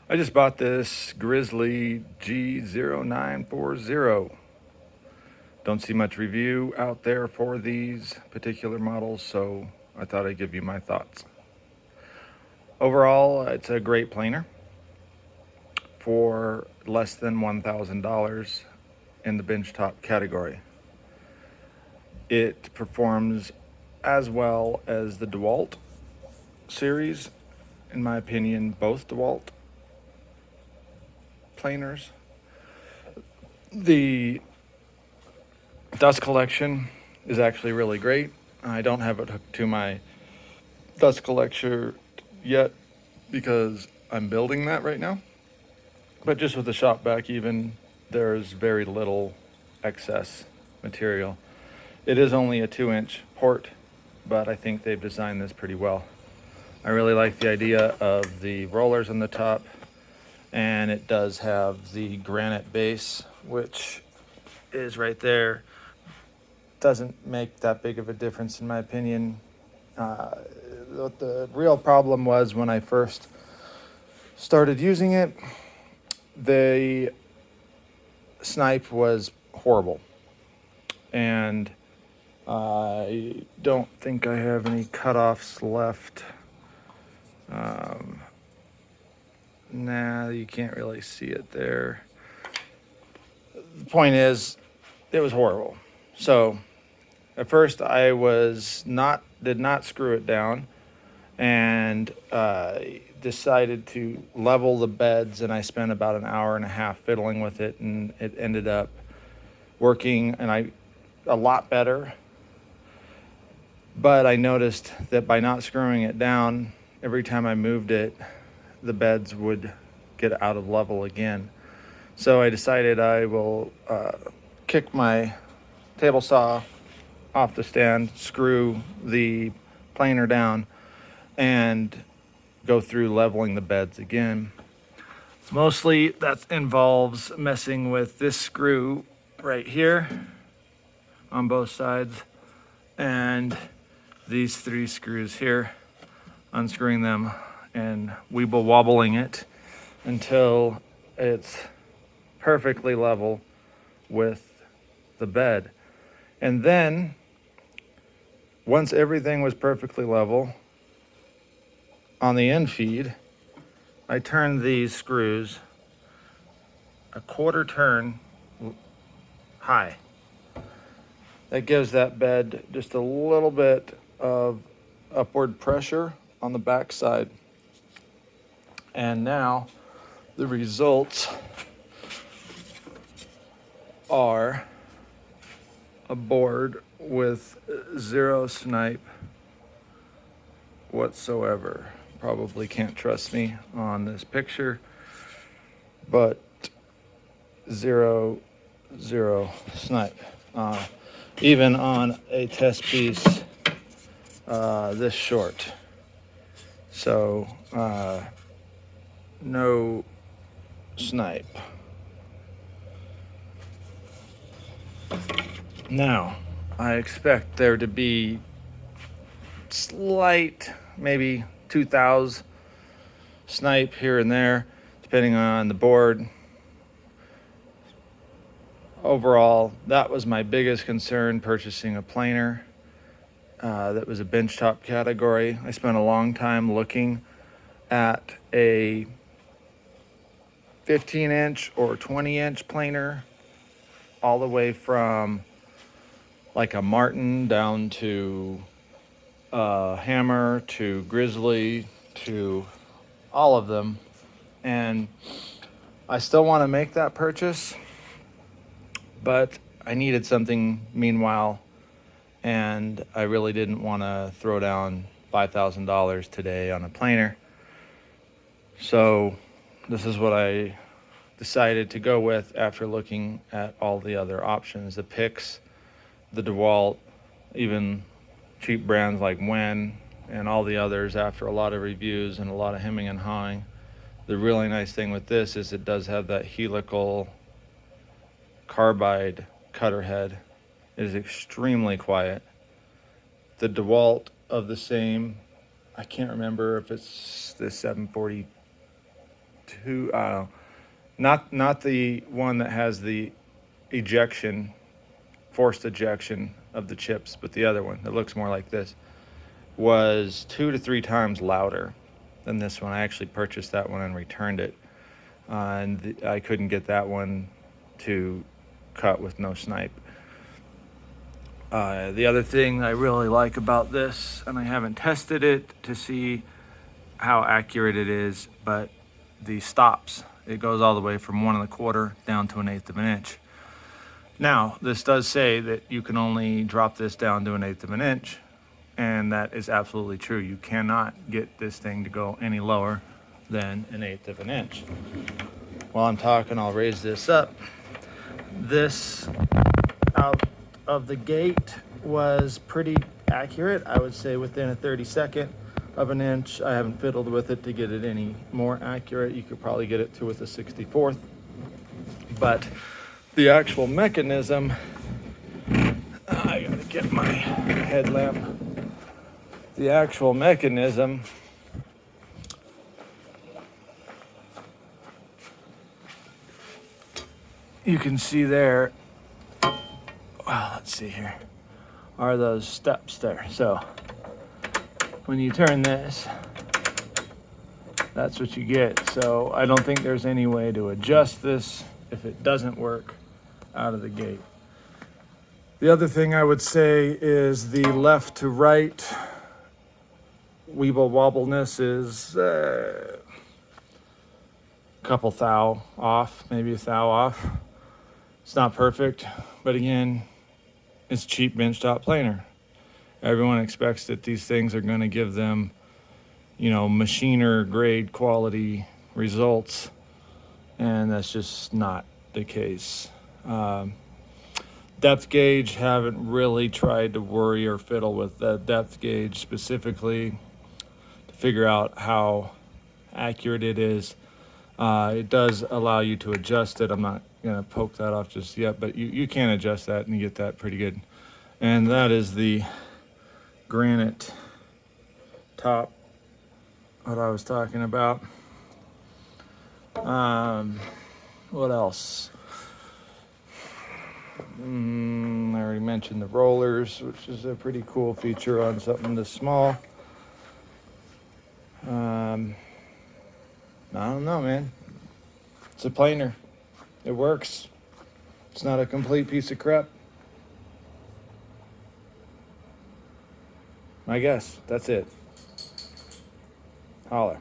I just bought this Grizzly G0940. Don't see much review out there for these particular models, so I thought I'd give you my thoughts. Overall, it's a great planer for less than $1,000 in the benchtop category. It performs as well as the DeWalt series, in my opinion, both DeWalt planers. The dust collection is actually really great. I don't have it hooked to my dust collector yet because I'm building that right now. But just with the shop vac even, there's very little excess material. It is only a 2-inch port, but I think they've designed this pretty well. I really like the idea of the rollers on the top, and it does have the granite base, which is right there. Doesn't make that big of a difference in my opinion. What the real problem was when I first started using it, the Snipe was horrible, and I don't think I have any cutoffs left. Nah, you can't really see it there. The point is, it was horrible. So at first I did not screw it down, and decided to level the beds, and I spent about an hour and a half fiddling with it, and it ended up working a lot better. But I noticed that by not screwing it down, every time I moved it, the beds would get out of level again. So I decided I will kick my table saw off the stand, screw the planer down, and go through leveling the beds again. Mostly that involves messing with this screw right here on both sides and these 3 screws here, unscrewing them and weeble wobbling it until it's perfectly level with the bed. And then once everything was perfectly level on the end feed, I turned these screws a quarter turn high. That gives that bed just a little bit of upward pressure on the back side. And now the results are a board with 0 snipe whatsoever. Probably can't trust me on this picture, but 0 snipe. Even on a test piece this short. So no snipe. Now, I expect there to be slight, maybe 2,000 snipe here and there, depending on the board. Overall, that was my biggest concern purchasing a planer that was a benchtop category. I spent a long time looking at a 15-inch or 20-inch planer, all the way from like a Martin down to Hammer to Grizzly to all of them. And I still want to make that purchase, but I needed something meanwhile, and I really didn't want to throw down $5,000 today on a planer. So this is what I decided to go with after looking at all the other options, the picks, the DeWalt, even cheap brands like Wen and all the others. After a lot of reviews and a lot of hemming and hawing, the really nice thing with this is it does have that helical carbide cutter head. It is extremely quiet. The DeWalt of the same, I can't remember if it's the 740 two, not the one that has the ejection, forced ejection of the chips, but the other one that looks more like this, was 2 to 3 times louder than this one. I actually purchased that one and returned it, and I couldn't get that one to cut with no snipe. The other thing I really like about this, and I haven't tested it to see how accurate it is, but the stops, it goes all the way from 1 1/4 down to 1/8 of an inch. Now, this does say that you can only drop this down to 1/8 of an inch, and that is absolutely true. You cannot get this thing to go any lower than 1/8 of an inch. While I'm talking, I'll raise this up. This out of the gate was pretty accurate. I would say within a 32nd of an inch. I haven't fiddled with it to get it any more accurate. You could probably get it to with a 64th. But the actual mechanism, I gotta get my headlamp. The actual mechanism you can see there, well, let's see here, are those steps there. So when you turn this, that's what you get. So I don't think there's any way to adjust this if it doesn't work out of the gate. The other thing I would say is the left to right weeble wobbleness is a couple thou off, maybe a thou off. It's not perfect, but again, it's cheap bench top planer. Everyone expects that these things are going to give them, you know, machiner grade quality results, and that's just not the case. Depth gauge, haven't really tried to worry or fiddle with the depth gauge specifically to figure out how accurate it is. It does allow you to adjust it. I'm not going to poke that off just yet, but you can adjust that and you get that pretty good. And that is the granite top, what I was talking about. What else? I already mentioned the rollers, which is a pretty cool feature on something this small. I don't know, man. It's a planer. It works. It's not a complete piece of crap. I guess that's it. Holler.